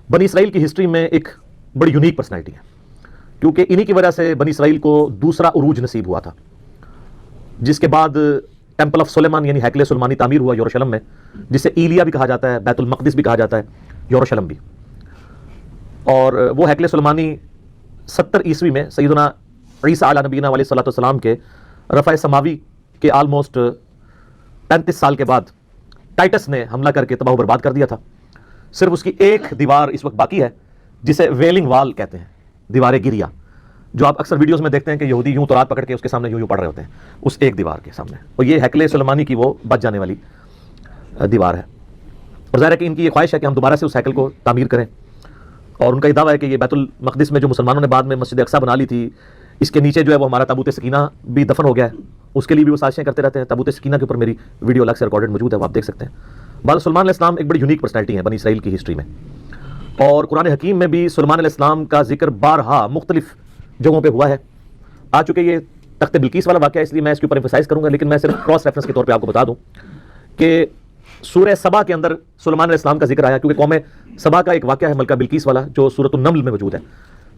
بنی اسرائیل کی ہسٹری میں ایک بڑی یونیک پرسنالٹی ہے، کیونکہ انہی کی وجہ سے بنی اسرائیل کو دوسرا عروج نصیب ہوا تھا، جس کے بعد ٹیمپل آف سلیمان یعنی ہیکل سلیمانی تعمیر ہوا یروشلم میں، جسے ایلیا بھی کہا جاتا ہے، بیت المقدس بھی کہا جاتا ہے، یروشلم بھی۔ اور وہ ہیکل سلیمانی 70 عیسوی میں سیدنا عیسیٰ علیہ نبینا علیہ الصلوۃ والسلام کے رفع سماوی کے آلموسٹ 35 سال کے بعد ٹائٹس نے حملہ کر کے تباہ و برباد کر دیا تھا۔ صرف اس کی ایک دیوار اس وقت باقی ہے جسے ویلنگ وال کہتے ہیں، دیوار گریا، جو آپ اکثر ویڈیوز میں دیکھتے ہیں کہ یہودی یوں تورات پکڑ کے اس کے سامنے یوں پڑھ رہے ہوتے ہیں، اس ایک دیوار کے سامنے، اور یہ ہیکل سلیمانی کی وہ بچ جانے والی دیوار ہے۔ اور ظاہر ہے کہ ان کی یہ خواہش ہے کہ ہم دوبارہ سے اس ہیکل کو تعمیر کریں، اور ان کا یہ دعویٰ ہے کہ یہ بیت المقدس میں جو مسلمانوں نے بعد میں مسجد اقصیٰ بنا لی تھی، اس کے نیچے جو ہے وہ ہمارا تابوت سکینہ بھی دفن ہو گیا ہے، اس کے لیے بھی وہ سازشیں کرتے رہتے ہیں۔ تابوت سکینہ کے اوپر میری ویڈیو الگ سے ریکارڈڈ موجود ہے، وہ آپ دیکھ سکتے ہیں۔ بعد سلیمان علیہ السلام ایک بڑی یونیک پرسنالٹی ہے بنی اسرائیل کی ہسٹری میں، اور قرآن حکیم میں بھی سلیمان علیہ السلام کا ذکر بارہا مختلف جگہوں پہ ہوا ہے۔ آ چکے یہ تخت بلقیس والا واقعہ، اس لیے میں اس کے اوپر ایمفسائز کروں گا، لیکن میں صرف کراس ریفرنس کے طور پہ آپ کو بتا دوں کہ سورہ سبا کے اندر سلیمان علیہ السلام کا ذکر آیا، کیونکہ قوم سبا کا ایک واقعہ ہے ملکہ بلقیس والا جو سورۃ النمل میں موجود ہے۔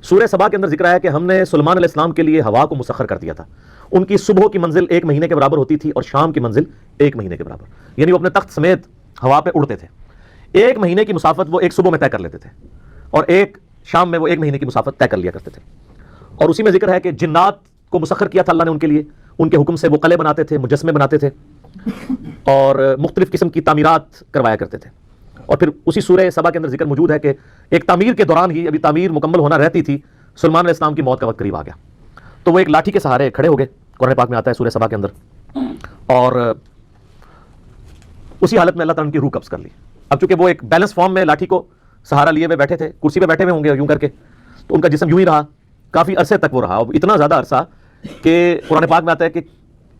سورہ سبا کے اندر ذکر آیا کہ ہم نے سلیمان علیہ السلام کے لیے ہوا کو مسخر کر دیا تھا، ان کی صبح کی منزل 1 مہینے کے برابر ہوتی تھی اور شام کی منزل 1 مہینے کے برابر، یعنی وہ اپنے تخت سمیت ہوا پہ اڑتے تھے۔ 1 مہینے کی مسافت وہ ایک صبح میں طے کر لیتے تھے، اور ایک شام میں وہ 1 مہینے کی مسافت طے کر لیا کرتے تھے۔ اور اسی میں ذکر ہے کہ جنات کو مسخر کیا تھا اللہ نے ان کے لیے، ان کے حکم سے وہ قلعے بناتے تھے، مجسمے بناتے تھے، اور مختلف قسم کی تعمیرات کروایا کرتے تھے۔ اور پھر اسی سورہ سبا کے اندر ذکر موجود ہے کہ ایک تعمیر کے دوران ہی، ابھی تعمیر مکمل ہونا رہتی تھی، سلیمان علیہ السلام کی موت کا وقت قریب آ گیا، تو وہ ایک لاٹھی کے سہارے کھڑے ہو گئے، قرآن پاک میں آتا ہے سورہ سبا کے اندر، اور اسی حالت میں اللہ تعالیٰ نے ان کی روح قبض کر لی۔ اب چونکہ وہ ایک بیلنس فارم میں لاٹھی کو سہارا لیے ہوئے بیٹھے تھے، کرسی پہ بیٹھے ہوئے ہوں گے یوں کر کے، تو ان کا جسم یوں ہی رہا، کافی عرصے تک وہ رہا، اور اتنا زیادہ عرصہ کہ قرآن پاک میں آتا ہے کہ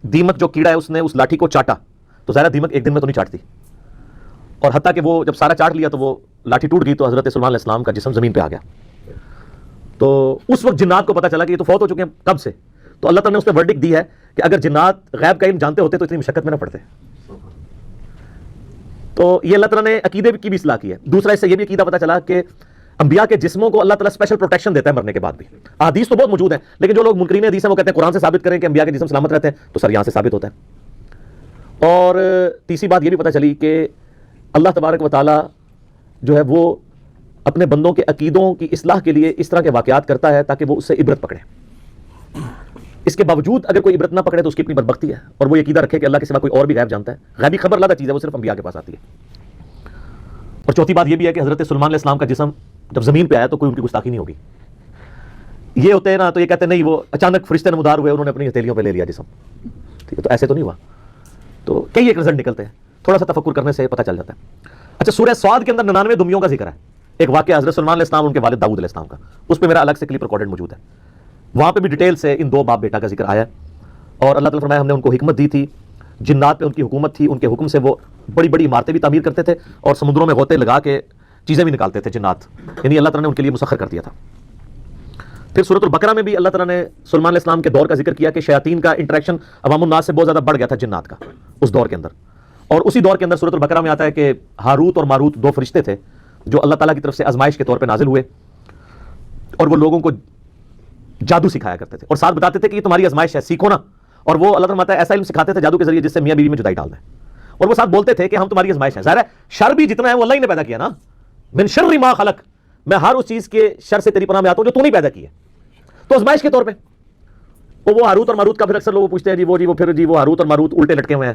دیمک جو کیڑا ہے اس نے اس لاٹھی کو چاٹا، تو ظاہر دیمک ایک دن میں تو نہیں چاٹتی، اور حتیٰ کہ وہ جب سارا چاٹ لیا تو وہ لاٹھی ٹوٹ گئی، تو حضرت سلیمان علیہ السلام کا جسم زمین پہ آ گیا۔ تو اس وقت جنات کو پتہ چلا کہ یہ تو فوت ہو چکے ہیں کب سے، تو اللہ تعالیٰ نے اس پہ ورڈکٹ دی ہے کہ اگر جنات غیب کا علم جانتے ہوتے تو اتنی مشقت میں نہ پڑتے۔ تو یہ اللہ تعالیٰ نے عقیدے کی بھی اصلاح کی ہے۔ دوسرا اس سے یہ بھی عقیدہ پتہ چلا کہ انبیاء کے جسموں کو اللہ تعالیٰ اسپیشل پروٹیکشن دیتا ہے مرنے کے بعد بھی۔ احادیث تو بہت موجود ہیں، لیکن جو لوگ منکرین حدیث ہیں وہ کہتے ہیں قرآن سے ثابت کریں کہ انبیاء کے جسم سلامت رہتے ہیں، تو سر یہاں سے ثابت ہوتا ہے۔ اور تیسری بات یہ بھی پتہ چلی کہ اللہ تبارک و تعالیٰ جو ہے وہ اپنے بندوں کے عقیدوں کی اصلاح کے لیے اس طرح کے واقعات کرتا ہے تاکہ وہ اس سے عبرت پکڑے۔ اس کے باوجود اگر کوئی عبرت نہ پکڑے تو اس کی اپنی بدبختی ہے، اور وہ عقیدہ رکھے کہ اللہ کے سوا کوئی اور بھی غیب جانتا ہے۔ غیبی خبر اللہ چیز ہے، وہ صرف انبیاء کے پاس آتی ہے۔ اور چوتھی بات یہ بھی ہے کہ حضرت سلیمان علیہ السلام کا جسم جب زمین پہ آیا تو کوئی ان کی گستاخی نہیں ہوگی۔ یہ ہوتے ہیں نا تو یہ کہتے ہیں نہیں وہ اچانک فرشتے نمودار ہوئے، انہوں نے اپنی ہتھیلیوں پہ لے لیا جسم، ٹھیک ہے، تو ایسے تو نہیں ہوا۔ تو کئی ایک رزلٹ نکلتے ہیں، تھوڑا سا تفکر کرنے سے پتہ چل جاتا ہے۔ اچھا، سورہ سعد کے اندر 99 دمیوں کا ذکر ہے، ایک واقعہ حضرت سلیمان علیہ السلام ان کے والد داؤد علیہ السلام کا، اس پہ میرا الگ سے کلپ ریکارڈڈ موجود ہے، وہاں پہ بھی ڈیٹیل سے ان 2 باپ بیٹا کا ذکر آیا ہے۔ اور اللہ تعالیٰ فرمایا ہم نے ان کو حکمت دی تھی، جنات پہ ان کی حکومت تھی، ان کے حکم سے وہ بڑی بڑی عمارتیں بھی تعمیر کرتے تھے اور سمندروں میں غوطے لگا کے چیزیں بھی نکالتے تھے جنات، یعنی اللہ تعالیٰ نے ان کے لیے مسخر کر دیا تھا۔ پھر سورۃ البقرہ میں بھی اللہ تعالیٰ نے سلیمان علیہ السلام کے دور کا ذکر کیا کہ شیاطین کا انٹریکشن عوام الناس سے بہت زیادہ بڑھ گیا تھا جنات کا اس دور کے اندر۔ اور اسی دور کے اندر سورۃ البقرہ میں آتا ہے کہ ہاروت اور ماروت 2 فرشتے تھے جو اللہ تعالیٰ کی طرف سے آزمائش کے طور پہ نازل ہوئے، اور وہ لوگوں کو جادو سکھایا کرتے تھے اور ساتھ بتاتے تھے کہ یہ تمہاری آزمائش ہے، سیکھو نا۔ اور وہ اللہ تعالیٰ ایسا علم سکھاتے تھے جادو کے ذریعے جس سے میاں بیوی میں جدائی ڈال دیں، اور وہ ساتھ بولتے تھے کہ ہم تمہاری آزمائش ہیں۔ ظاہر ہے شر بھی جتنا ہے وہ اللہ ہی نے پیدا کیا نا، من شر ما خلق، میں ہر اس چیز کے شر سے تیری پناہ میں آتا ہوں جو تو نہیں پیدا کی ہے، تو آزمائش کے طور پہ۔ وہ ہاروت اور ماروت کا پھر اکثر لوگ پوچھتے ہیں جی وہ پھر وہ ہاروت اور ماروت الٹے لٹکے ہوئے ہیں،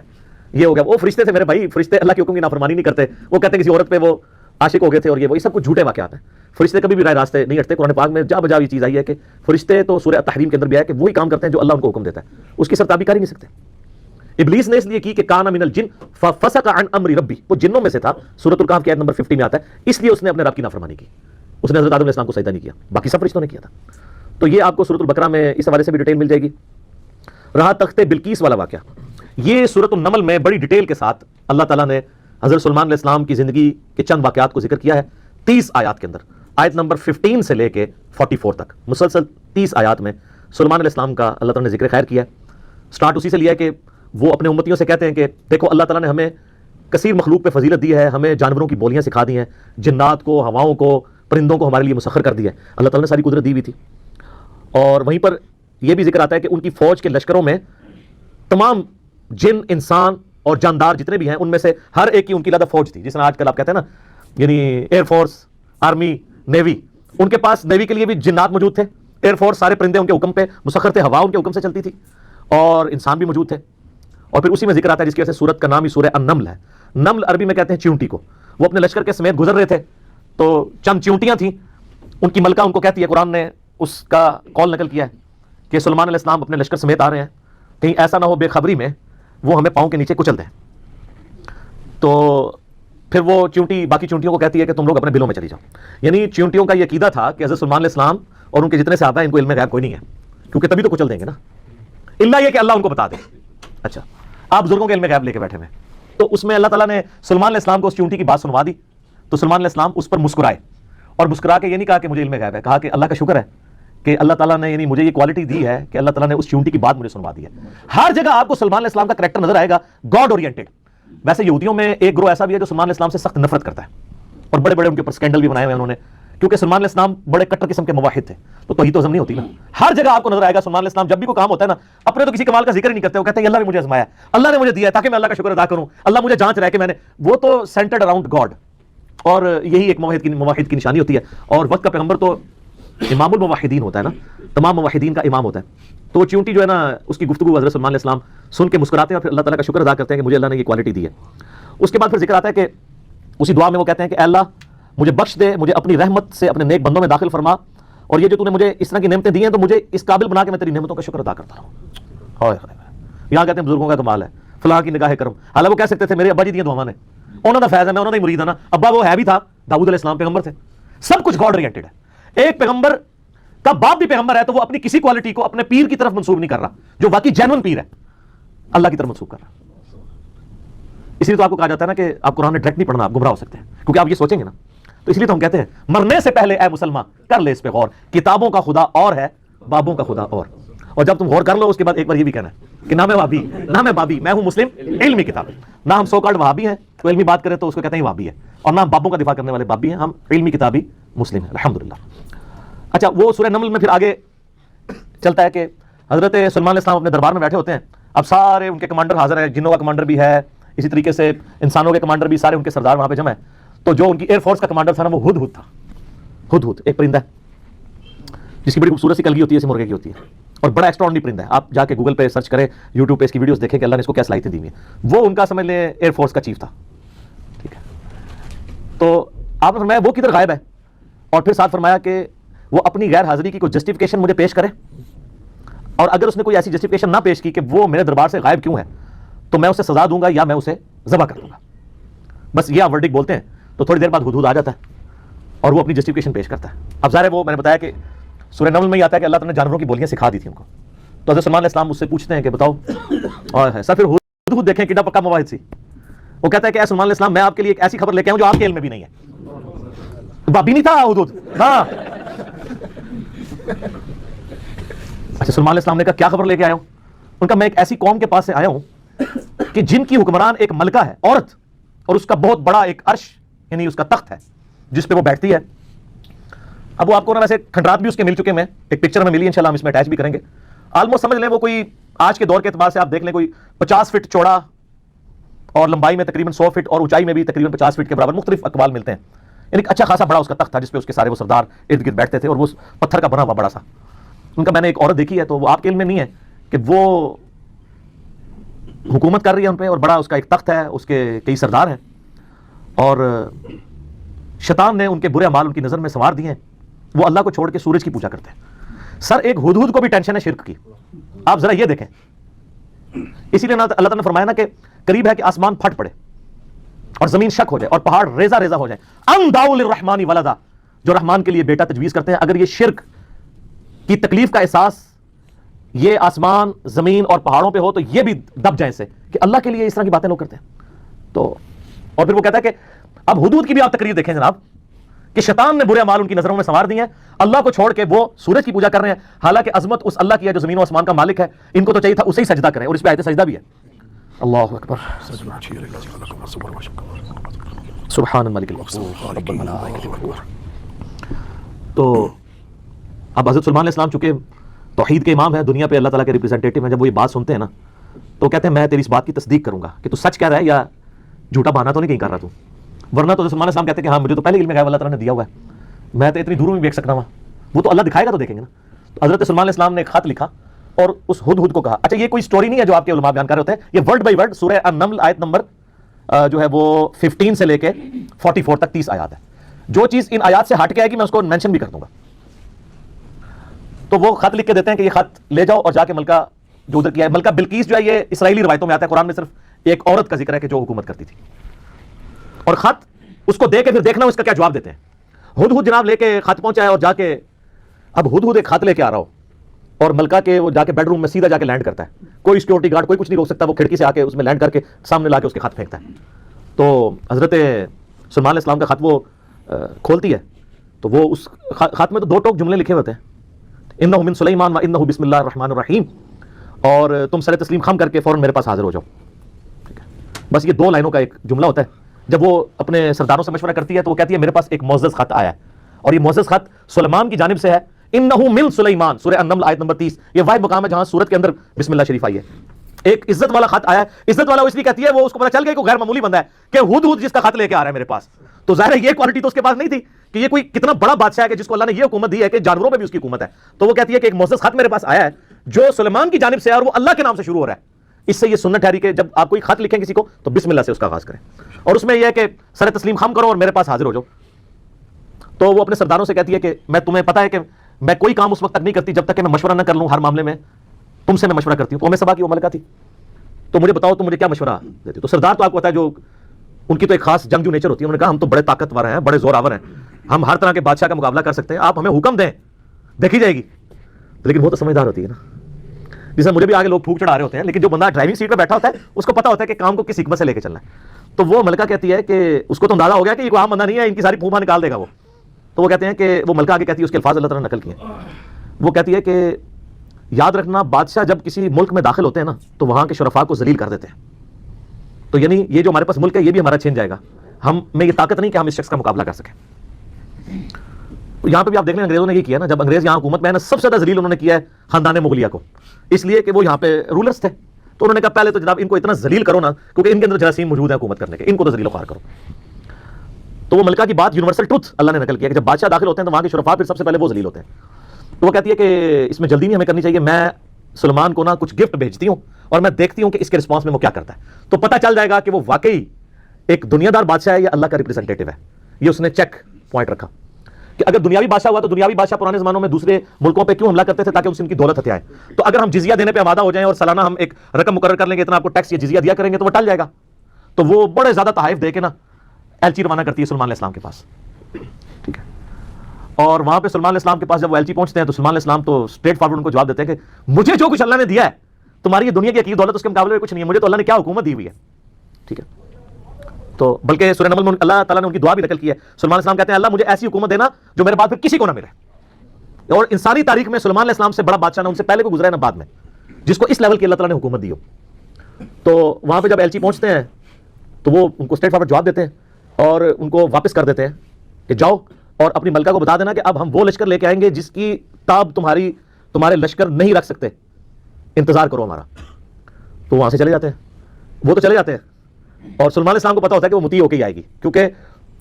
یہ ہو گیا۔ وہ فرشتے تھے میرے بھائی، فرشتے اللہ کے حکم کی نافرمانی نہیں کرتے، وہ کہتے ہیں کسی عورت پہ وہ عاشق ہو گئے تھے، اور یہ سب کچھ جھوٹے واقعات ہیں۔ فرشتے کبھی بھی رائے راستے نہیں ہٹتے، قرآن پاک میں جا بجا یہ چیز آئی ہے کہ فرشتے تو سورہ تحریم کے اندر بھی ہے کہ وہی کام کرتے ہیں جو اللہ ان کو حکم دیتا ہے، اس کی سرتابی کر ہی نہیں سکتے۔ ابلیس نے اس لیے کی کہ کان من الجن ففسق عن امر ربی، وہ جنوں میں سے تھا، سورۃ الکہف کی آیت نمبر 50 میں آتا ہے، اس لیے اس نے اپنے رب کی نافرمانی کی، اس نے حضرت آدم علیہ السلام کو سجدہ نہیں کیا، باقی سب فرشتوں نے کیا تھا۔ تو یہ آپ کو سورۃ البقرہ میں اس حوالے سے بھی ڈیٹیل مل جائے گی۔ رہا تخت بلقیس والا واقعہ، یہ سورۃ النمل میں بڑی ڈیٹیل کے ساتھ اللہ تعالیٰ نے حضرت سلیمان علیہ السلام کی زندگی کے چند واقعات کو ذکر کیا ہے 30 آیات کے اندر، آیت نمبر 15 سے لے کے 44 تک مسلسل 30 آیات میں سلیمان علیہ السلام کا اللہ تعالیٰ نے ذکر خیر کیا ہے۔ سٹارٹ اسی سے لیا کہ وہ اپنے امتیوں سے کہتے ہیں کہ دیکھو اللہ تعالیٰ نے ہمیں کثیر مخلوق پہ فضیلت دی ہے، ہمیں جانوروں کی بولیاں سکھا دی ہیں، جنات کو، ہواؤں کو، پرندوں کو ہمارے لیے مسخر کر دیا ہے. اللہ تعالیٰ نے ساری قدرت دی ہوئی تھی. اور وہیں پر یہ بھی ذکر آتا ہے کہ ان کی فوج کے لشکروں میں تمام جن انسان اور جاندار جتنے بھی ہیں ان میں سے ہر ایک کی ان کی علیحدہ فوج تھی. جس طرح آج کل آپ کہتے ہیں نا یعنی ایئر فورس, آرمی, نیوی, ان کے پاس نیوی کے لیے بھی جنات موجود تھے. ایئر فورس سارے پرندے ان کے حکم پہ مسخر تھے, ہوا ان کے حکم سے چلتی تھی, اور انسان بھی موجود تھے. اور پھر اسی میں ذکر آتا ہے جس کی وجہ سے سورت کا نام ہی سورہ النمل ہے. نمل عربی میں کہتے ہیں چیونٹی کو. وہ اپنے لشکر کے سمیت گزر رہے تھے تو چند چیونٹیاں تھیں, ان کی ملکہ ان کو کہتی ہے, قرآن نے اس کا قول نقل کیا ہے کہ سلیمان علیہ السلام اپنے لشکر سمیت آ رہے ہیں, کہیں ایسا نہ ہو بے خبری میں وہ ہمیں پاؤں کے نیچے کچل دیں. تو پھر وہ چیونٹی باقی چیونٹیوں کو کہتی ہے کہ تم لوگ اپنے بلوں میں چلی جاؤ. یعنی چیونٹیوں کا یہ عقیدہ تھا کہ حضرت سلیمان علیہ السلام اور ان کے جتنے صحابہ ہیں ان کو علم غیب کوئی نہیں ہے, کیونکہ تبھی تو کچل دیں گے نا, الا یہ کہ اللہ ان کو بتا دے. اچھا, آپ بزرگوں کے علم غیب لے کے بیٹھے ہوئے, تو اس میں اللہ تعالیٰ نے سلیمان علیہ السلام کو اس چیونٹی کی بات سنوا دی. تو سلیمان علیہ السلام اس پر مسکرائے, اور مسکرا کے یہ نہیں کہا کہ مجھے علم غیب ہے, کہا کہ اللہ کا شکر ہے کہ اللہ تعالیٰ نے یعنی مجھے یہ کوالٹی دی ہے کہ اللہ تعالیٰ نے اس چیونٹی کی بات مجھے سنوا دی ہے. ہر جگہ آپ کو سلیمان علیہ السلام کا کریکٹر نظر آئے گا, گاڈ اورینٹڈ. ویسے یہودیوں میں ایک گروہ ایسا بھی ہے جو سلیمان علیہ السلام سے سخت نفرت کرتا ہے, اور بڑے بڑے ان کے اوپر اسکینڈل بھی بنائے ہوئے انہوں نے, کیونکہ سلیمان علیہ السلام بڑے کٹر قسم کے موحد تھے. تو توحید و عزم نہیں ہوتی نا. ہر جگہ آپ کو نظر آئے گا سلیمان علیہ السلام جب بھی کوئی کام ہوتا ہے نا, اپنے تو کسی کمال کا ذکر ہی نہیں کرتے, وہ کہتے ہیں اللہ نے مجھے آزمایا, اللہ نے مجھے دیا ہے تاکہ میں اللہ کا شکر ادا کروں, اللہ مجھے جانچ رہا ہے کہ میں نے, وہ تو سینٹرڈ اراؤنڈ گاڈ. اور یہی ایک موحد کی نشانی ہوتی ہے. اور وقت کا پیغمبر تو امام الموحدین ہوتا ہے نا, تمام موحدین کا امام ہوتا ہے. تو وہ چیونٹی جو ہے نا, اس کی گفتگو حضرت سلیمان علیہ السلام سن کے مسکراتے ہیں اور پھر اللہ تعالیٰ کا شکر ادا کرتے ہیں کہ مجھے اللہ نے یہ کوالٹی دی ہے. اس کے بعد پھر ذکر آتا ہے کہ اسی دعا میں وہ کہتے ہیں کہ اے اللہ مجھے بخش دے, مجھے اپنی رحمت سے اپنے نیک بندوں میں داخل فرما, اور یہ جو تو نے مجھے اس طرح کی نعمتیں دی ہیں تو مجھے اس قابل بنا کے میں تیری نعمتوں کا شکر ادا کرتا رہوں. یہاں کہتے ہیں بزرگوں کا کمال ہے, فلاں کی نگاہ کرم. حالانکہ وہ کہہ سکتے تھے میرے ابا جی دیا دعاواں نے, انہوں نے فیض ہے, میں انہوں نے مرید ہے نا. ابا وہ ہے بھی تھا, داؤد علیہ السلام پیغمبر تھے, سب کچھ گاڈ اورینٹڈ ہے. ایک پیغمبر کا باپ بھی پیغمبر ہے تو وہ اپنی کسی کوالٹی کو اپنے پیر کی طرف منسوب نہیں کر رہا, جو واقعی جینون پیر ہے اللہ کی طرف منسوب کر رہا. اس لیے تو آپ کو کہا جاتا ہے نا کہ آپ قرآن ڈائریکٹ نہیں پڑھنا, آپ گمراہ ہو سکتے ہیں, کیونکہ آپ یہ سوچیں گے نا. تو اس لیے تو ہم کہتے ہیں مرنے سے پہلے اے مسلمان کر لے اس پہ غور, کتابوں کا خدا اور ہے, بابوں کا خدا اور. اور جب تم غور کر لو اس کے بعد ایک بار یہ بھی کہنا ہے کہ نہ میں وہابی, نہ میں بابی, میں ہوں مسلم علمی کتاب. نہ ہم سو کارڈ وہابی ہیں, تو علمی بات کریں تو اس کو کہتے ہیں وہابی ہے, اور نہ ہم بابوں کا دفاع کرنے والے بابی ہیں, ہم علمی کتابی مسلم ہیں الحمدللہ. اچھا, وہ سورہ نمل میں پھر آگے چلتا ہے کہ حضرت سلیمان علیہ السلام اپنے دربار میں بیٹھے ہوتے ہیں. اب سارے ان کے کمانڈر حاضر ہیں, جنوں کا کمانڈر بھی ہے, اسی طریقے سے انسانوں کے کمانڈر بھی, سارے ان کے سردار وہاں پہ جمع ہے. تو جو ان کی ایئر فورس کا کمانڈر تھا نا وہ ہدہد تھا. ہدہد ایک پرندہ ہے جس کی بڑی خوبصورت سی کلگی ہوتی ہے, جیسے مرغے کی ہوتی ہے, اور بڑا ایکسٹراڈنری پرندہ ہے. آپ جا کے گوگل پہ سرچ کریں, یوٹیوب پہ اس کی ویڈیوز دیکھیں کہ اللہ نے اس کو کیا صلاحیتیں دی ہوئی ہیں. وہ ان کا سمجھ لیں ایئر فورس کا چیف تھا. ٹھیک ہے, تو آپ نے فرمایا وہ کدھر غائب ہے, اور پھر ساتھ فرمایا کہ وہ اپنی غیر حاضری کی کوئی جسٹیفیکیشن مجھے پیش کرے, اور اگر اس نے کوئی ایسی جسٹیفیکیشن نہ پیش کی کہ وہ میرے دربار سے غائب کیوں ہے, تو میں اسے سزا دوں گا یا میں اسے ذبح کر دوں گا. بس یہ آپ ورڈک بولتے ہیں تو تھوڑی دیر بعد ہدہد آ جاتا ہے اور وہ اپنی جسٹیفیکیشن پیش کرتا ہے. اب ظاہر ہے وہ میں نے بتایا کہ سورہ نمل میں ہی آتا ہے کہ اللہ تعالیٰ نے جانوروں کی بولیاں سکھا دی تھی ان کو. تو حضرت سلیمان علیہ السلام اس سے پوچھتے ہیں کہ بتاؤ, اور سر پھر ہدہد دیکھیں کتنا پکا مواحد سی. وہ کہتا ہے کہ اے سلیمان علیہ السلام میں آپ کے لیے ایک ایسی خبر لے کے آؤں جو آپ کے علم میں بھی نہیں ہے. بابی نہیں تھا ہدہد, ہاں. اچھا, سلیمان علیہ السلام نے کہا کیا خبر لے کے آیا ہوں؟ ان کا میں ایک ایسی قوم کے پاس سے آیا ہوں کہ جن کی حکمران ایک ملکہ ہے, عورت, اور اس کا بہت بڑا ایک عرش یعنی اس کا تخت ہے جس پہ وہ بیٹھتی ہے. اب وہ آپ کو نا ویسے کھنڈرات بھی اس کے مل چکے ہیں, ایک پکچر میں ملی, انشاءاللہ ہم اس میں اٹیچ بھی کریں گے. آلموسٹ سمجھ لیں وہ کوئی آج کے دور کے اعتبار سے آپ دیکھ لیں کوئی 50 فٹ چوڑا, اور لمبائی میں تقریباً 100 فٹ, اور اونچائی میں بھی تقریباً 50 فٹ کے برابر. مختلف اقوال ملتے ہیں. یعنی اچھا خاصا بڑا اس کا تخت تھا جس پہ اس کے سارے وہ سردار ارد گرد بیٹھتے تھے, اور وہ پتھر کا بنا ہوا بڑا سا. ان کا میں نے ایک عورت دیکھی ہے, تو وہ آپ کے علم میں نہیں ہے کہ وہ حکومت کر رہی ہے ان پہ, اور بڑا اس کا ایک تخت ہے, اس کے کئی سردار ہیں, اور شیطان نے ان کے برے اعمال ان کی نظر میں سنوار دیے ہیں. وہ اللہ کو چھوڑ کے سورج کی پوجا کرتے ہیں. سر ایک ہدہد کو بھی ٹینشن ہے شرک کی, آپ ذرا یہ دیکھیں. اسی لیے اللہ تعالیٰ نے فرمایا نا کہ قریب ہے کہ آسمان پھٹ پڑے اور زمین شک ہو جائے اور پہاڑ ریزہ ریزہ ہو جائے. ام دعوا للرحمن ولدا, جو رحمان کے لیے بیٹا تجویز کرتے ہیں. اگر یہ شرک کی تکلیف کا احساس یہ آسمان, زمین اور پہاڑوں پہ ہو تو یہ بھی دب جائیں سے کہ اللہ کے لیے اس طرح کی باتیں لوگ کرتے ہیں. تو اور پھر وہ کہتا ہے کہ اب حدود کی بھی آپ تقریر دیکھیں جناب, کہ شیطان نے برے اعمال ان کی نظروں میں سنوار دی ہیں, اللہ کو چھوڑ کے وہ سورج کی پوجا کر رہے ہیں, حالانکہ عظمت اس اللہ کی ہے جو زمین و آسمان کا مالک ہے. ان کو تو چاہیے تھا اسے ہی سجدہ کریں, اور اس پہ آیت سجدہ بھی ہے. اللہ اکبر, سبحان الملک القدوس رب الملائکۃ والروح. تو اب حضرت سلمان علیہ السلام چونکہ توحید کے امام ہیں, دنیا پہ اللہ تعالیٰ کے ریپرزینٹیٹو ہیں, جب وہ یہ بات سنتے ہیں نا تو کہتے ہیں میں تیری اس بات کی تصدیق کروں گا کہ تو سچ کہہ رہا ہے یا جھوٹا بہانا تو نہیں کہیں کر رہا تو, ورنہ تو سلمان علیہ السلام کہتے ہیں کہ ہاں مجھے تو پہلے علم غیب اللہ تعالیٰ نے دیا ہوا ہے, میں تو اتنی دور میں دیکھ سکتا ہوں, وہ تو اللہ دکھائے گا تو دیکھیں گے نا. تو حضرت سلمان علیہ السلام نے ایک خط لکھا اور اس ہدہد کو کہا. اچھا یہ کوئی سٹوری نہیں ہے جو آپ کے علماء بیان کر رہے ہوتے ہیں, یہ ورڈ بائی ورڈ سورہ النمل آیت نمبر جو ہے وہ 15 سے لے کے 44 تک 30 آیات ہے. جو چیز ان آیات سے ہٹ کے آئے گی میں اس کو مینشن بھی کر دوں گا. تو وہ خط لکھ کے دیتے ہیں کہ یہ خط لے جاؤ اور جا کے ملکہ جو ادھر کیا ہے, ملکہ بلقیس جو ہے یہ اسرائیلی روایتوں میں آتا ہے, قرآن میں صرف ایک عورت کا ذکر ہے کہ جو حکومت کرتی تھی, اور خط اس کو دے کے پھر دیکھنا اس کا کیا جواب دیتے ہیں. ہدہد جناب لے کے خط پہنچا ہے اور جا کے اب ہدہد ایک خط لے کے آ رہا ہو اور ملکہ کے وہ جا کے بیڈ روم میں سیدھا جا کے لینڈ کرتا ہے, کوئی سیکورٹی گارڈ کوئی کچھ نہیں روک سکتا, وہ کھڑکی سے آ کے اس میں لینڈ کر کے سامنے لا کے اس کے خط پھینکتا ہے. تو حضرت سلمان علیہ السلام کا خط وہ کھولتی ہے تو وہ اس خط میں تو 2 ٹوک جملے لکھے ہوتے ہیں, انہ من سلیمان و انہ بسم اللہ الرحمن الرحیم, اور تم سر تسلیم خم کر کے فوراً میرے پاس حاضر ہو جاؤ. ٹھیک ہے, بس یہ 2 لائنوں کا ایک جملہ ہوتا ہے. جب وہ اپنے سرداروں سے مشورہ کرتی ہے تو وہ کہتی ہے میرے پاس ایک معزز خط آیا ہے, اور یہ معزز خط سلیمان کی جانب سے ہے. انہ من سلیمان, سورہ النمل آیت نمبر 30, یہ واحد مقام ہے جہاں سورت کے اندر بسم اللہ شریف آئی ہے. ایک عزت والا خط آیا ہے. عزت والا وہ اس لیے کہتی ہے وہ اس کو پتہ چل گیا کہ غیر معمولی بندہ ہے کہ ہدہد جس کا خط لے کے آ رہا ہے میرے پاس, تو ظاہر ہے یہ کوالٹی تو اس کے پاس نہیں تھی کہ یہ کوئی کتنا بڑا بادشاہ ہے کہ جس کو اللہ نے یہ حکومت دی ہے کہ جانوروں میں بھی اس کی حکومت ہے. تو وہ کہتی ہے کہ ایک معزز خط میرے پاس آیا ہے جو سلیمان کی جانب سے ہے اور وہ اللہ کے نام سے شروع ہو رہا ہے. اس سے یہ سنت ٹھہری کہ جب آپ کوئی خط لکھیں کسی کو تو بسم اللہ سے اس کا آغاز کریں, اور اس میں یہ ہے کہ سر تسلیم خم کرو اور میرے پاس حاضر ہو جاؤ. تو وہ اپنے سرداروں سے کہتی ہے کہ میں تمہیں پتہ ہے کہ میں کوئی کام اس وقت تک نہیں کرتی جب تک کہ میں مشورہ نہ کر لوں, ہر معاملے میں تم سے میں مشورہ کرتی ہوں. تو ہمیں سبا کی وہ ملکہ تھی, تو مجھے بتاؤ تم مجھے کیا مشورہ دیتی. تو سردار تو آپ کو پتا ہے جو ان کی تو ایک خاص جنگجو نیچر ہوتی ہے, انہوں نے کہا ہم تو بڑے طاقتور ہیں, بڑے زور آور ہیں, ہم ہر طرح کے بادشاہ کا مقابلہ کر سکتے ہیں, آپ ہمیں حکم دیں دیکھی جائے گی. لیکن وہ تو سمجھدار ہوتی ہے نا, جسے مجھے بھی آگے لوگ پھونک چڑھا رہے ہوتے ہیں, لیکن جو بندہ ڈرائیونگ سیٹ پہ بیٹھا ہوتا ہے اس کو پتا ہوتا ہے کہ کام کو کس حکمت سے لے کے چلنا ہے. تو وہ ملکہ کہتی ہے کہ اس کو تو اندازہ ہو گیا کہ یہ کوئی عام بندہ نہیں ہے, ان کی ساری پھوپھا نکال دے گا وہ. تو وہ کہتے ہیں کہ وہ ملکہ آگے کہتی ہے, اس کے الفاظ اللہ تعالیٰ نے نقل کیے ہیں, وہ کہتی ہے کہ یاد رکھنا بادشاہ جب کسی ملک میں داخل ہوتے ہیں نا تو وہاں کے شرفاء کو ذلیل کر دیتے ہیں. تو یعنی یہ جو ہمارے پاس ملک ہے یہ بھی ہمارا چھین جائے گا, ہم میں یہ طاقت نہیں کہ ہم اس شخص کا مقابلہ کر سکیں. یہاں پہ بھی آپ دیکھ لیں انگریزوں نے یہ کیا نا, جب انگریز یہاں حکومت میں ہے نا سب سے زیادہ ذلیل انہوں نے کیا ہے خاندان مغلیہ کو, اس لیے کہ وہ یہاں پہ رولرز تھے. تو انہوں نے کہا پہلے تو جناب ان کو اتنا ذلیل کرو نا, کیونکہ ان کے اندر جراثیم موجود ہے حکومت کرنے کے, ان کو تو ذلیل و خوار کرو. تو وہ ملکہ کی بات یونیورسل ٹروتھ اللہ نے نقل کیا کہ جب بادشاہ داخل ہوتے ہیں تو وہاں کے شرفاء پھر سب سے پہلے وہ ذلیل ہوتے ہیں. تو وہ کہتی ہے کہ اس میں جلدی نہیں ہمیں کرنی چاہیے, میں سلمان کو نا کچھ گفٹ بھیجتی ہوں اور میں دیکھتی ہوں کہ اس کے رسپانس میں وہ کیا کرتا ہے, تو پتہ چل جائے گا کہ وہ واقعی ایک دنیا دار بادشاہ ہے یا اللہ کا ریپرزینٹیٹو ہے. یہ اس نے چیک پوائنٹ رکھا کہ اگر دنیاوی بادشاہ ہوا تو دنیاوی بادشاہ پرانے زمانوں میں دوسرے ملکوں پہ کیوں حملہ کرتے تھے, تاکہ ان کی دولت ہتھیائے. تو اگر ہم جزیہ دینے پہ آمادہ ہو جائیں اور سالانہ ہم ایک رقم مقرر کر لیں گے, اتنا آپ کو ٹیکس یا جزیہ دیا کریں گے, تو وہ ٹل جائے گا. تو وہ بڑے زیادہ تحائف دے کے نا ایلچی روانہ کرتی ہے سلمان علیہ السلام کے پاس. ٹھیک ہے, اور وہاں پہ سلمان علیہ السلام کے پاس جب وہ ایلچی پہنچتے ہیں تو سلمان علیہ السلام تو اسٹریٹ فارورڈ ان کو جواب دیتے ہیں کہ مجھے جو کچھ اللہ نے دیا ہے تمہاری یہ دنیا کی عقید دولت اس کے مقابلے میں کچھ نہیں ہے, مجھے تو اللہ نے کیا حکومت دی ہوئی ہے. ٹھیک ہے, تو بلکہ سورہ نمل میں اللہ تعالیٰ نے ان کی دعا بھی نقل کی ہے. سلمان علیہ السلام کہتے ہیں اللہ مجھے ایسی حکومت دینا جو میرے بعد پھر کسی کو نہ ملے. اور انسانی تاریخ میں سلمان علیہ السلام سے بڑا بادشاہ نہ ان سے پہلے کو گزرا ہے نہ بعد میں جس کو اس لیول کی اللہ تعالیٰ نے حکومت دی ہو. تو وہاں پہ جب ایلچی پہنچتے ہیں تو وہ ان کو اسٹریٹ فارورڈ جواب دیتے ہیں اور ان کو واپس کر دیتے ہیں کہ جاؤ اور اپنی ملکہ کو بتا دینا کہ اب ہم وہ لشکر لے کے آئیں گے جس کی تاب تمہارے لشکر نہیں رکھ سکتے, انتظار کرو ہمارا. تو وہاں سے چلے جاتے ہیں, وہ تو چلے جاتے ہیں, اور سلمان علیہ السلام کو پتا ہوتا ہے کہ وہ مطیع ہو کے ہی آئے گی, کیونکہ